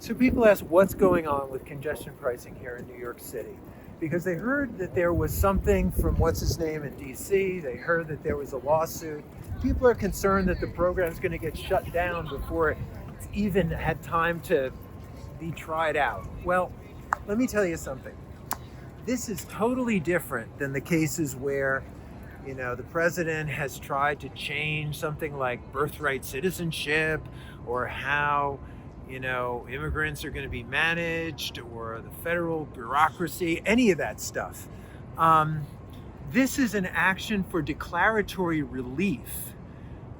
So people ask what's going on with congestion pricing here in New York City, because they heard that there was something from what's his name in DC. They heard that there was a lawsuit. People are concerned that the program's going to get shut down before it's even had time to be tried out. Well, let me tell you something. This is totally different than the cases where, the president has tried to change something like birthright citizenship, or how immigrants are going to be managed, or the federal bureaucracy, any of that stuff. This is an action for declaratory relief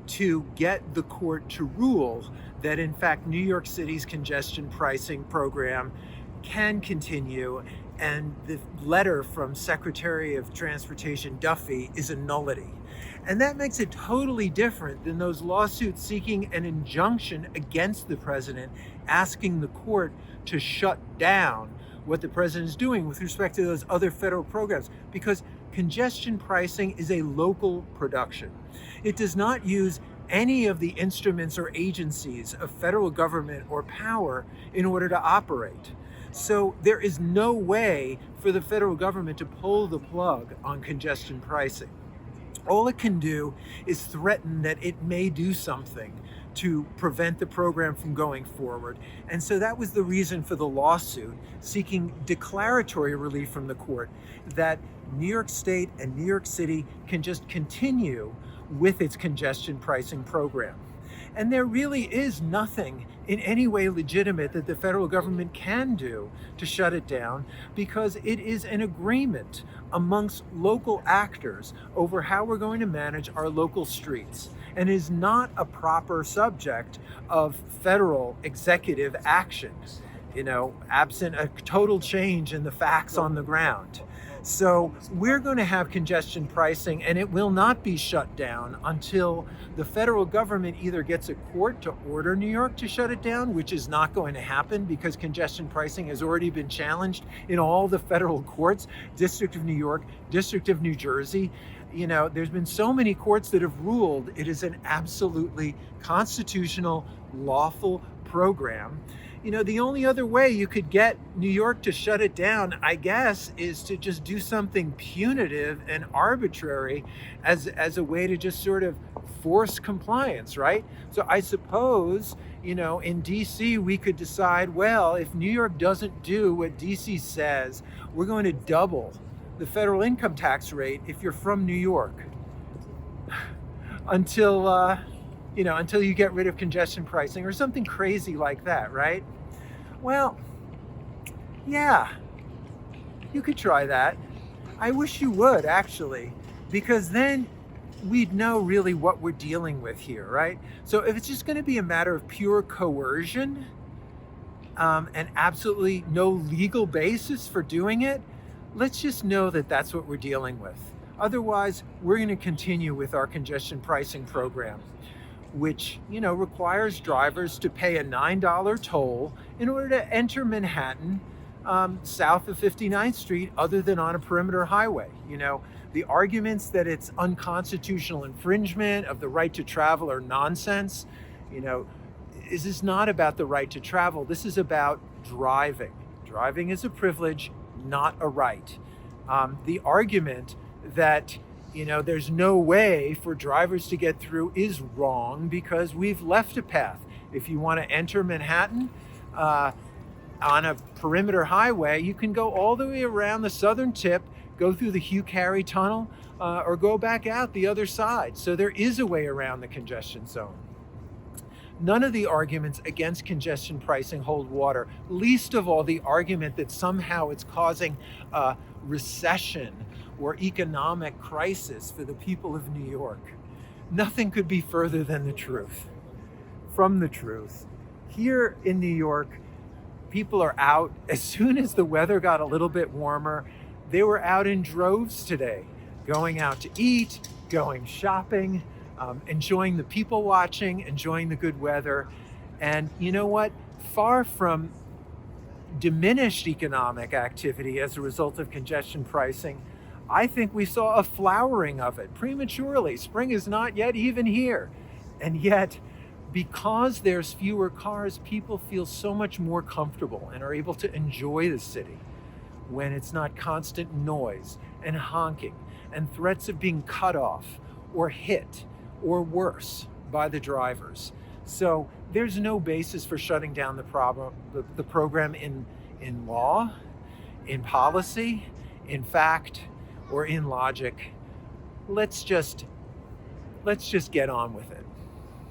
to get the court to rule that, in fact, New York City's congestion pricing program can continue, and the letter from Secretary of Transportation Duffy is a nullity. And that makes it totally different than those lawsuits seeking an injunction against the president, asking the court to shut down what the president is doing with respect to those other federal programs, because congestion pricing is a local production. It does not use any of the instruments or agencies of federal government or power in order to operate. So there is no way for the federal government to pull the plug on congestion pricing. All it can do is threaten that it may do something to prevent the program from going forward. And so that was the reason for the lawsuit, seeking declaratory relief from the court that New York State and New York City can just continue with its congestion pricing program. And there really is nothing in any way legitimate that the federal government can do to shut it down, because it is an agreement amongst local actors over how we're going to manage our local streets, and is not a proper subject of federal executive action, absent a total change in the facts on the ground. So we're going to have congestion pricing, and it will not be shut down until the federal government either gets a court to order New York to shut it down, which is not going to happen because congestion pricing has already been challenged in all the federal courts, District of New York, District of New Jersey. There's been so many courts that have ruled it is an absolutely constitutional, lawful program. The only other way you could get New York to shut it down, I guess, is to just do something punitive and arbitrary as a way to just sort of force compliance, right? So I suppose, in DC, we could decide, well, if New York doesn't do what DC says, we're going to double the federal income tax rate if you're from New York until you get rid of congestion pricing or something crazy like that, right? Well, yeah, you could try that. I wish you would, actually, because then we'd know really what we're dealing with here, right? So if it's just going to be a matter of pure coercion and absolutely no legal basis for doing it, let's just know that that's what we're dealing with. Otherwise, we're going to continue with our congestion pricing program, which, requires drivers to pay a $9 toll in order to enter Manhattan south of 59th Street, other than on a perimeter highway. The arguments that it's unconstitutional infringement of the right to travel are nonsense. This is not about the right to travel. This is about driving. Driving is a privilege, not a right. The argument that there's no way for drivers to get through is wrong, because we've left a path. If you want to enter Manhattan on a perimeter highway, you can go all the way around the southern tip, go through the Hugh Carey tunnel, or go back out the other side. So there is a way around the congestion zone. None of the arguments against congestion pricing hold water, least of all the argument that somehow it's causing a recession or economic crisis for the people of New York. Nothing could be further than the truth. From the truth. Here in New York, people are out. As soon as the weather got a little bit warmer, they were out in droves today, going out to eat, going shopping, enjoying the people watching, enjoying the good weather. And you know what? Far from diminished economic activity as a result of congestion pricing, I think we saw a flowering of it prematurely. Spring is not yet even here. And yet Because there's fewer cars, people feel so much more comfortable and are able to enjoy the city when it's not constant noise and honking and threats of being cut off or hit or worse by the drivers. So there's no basis for shutting down the program in law, in policy, in fact, or in logic. Let's just get on with it.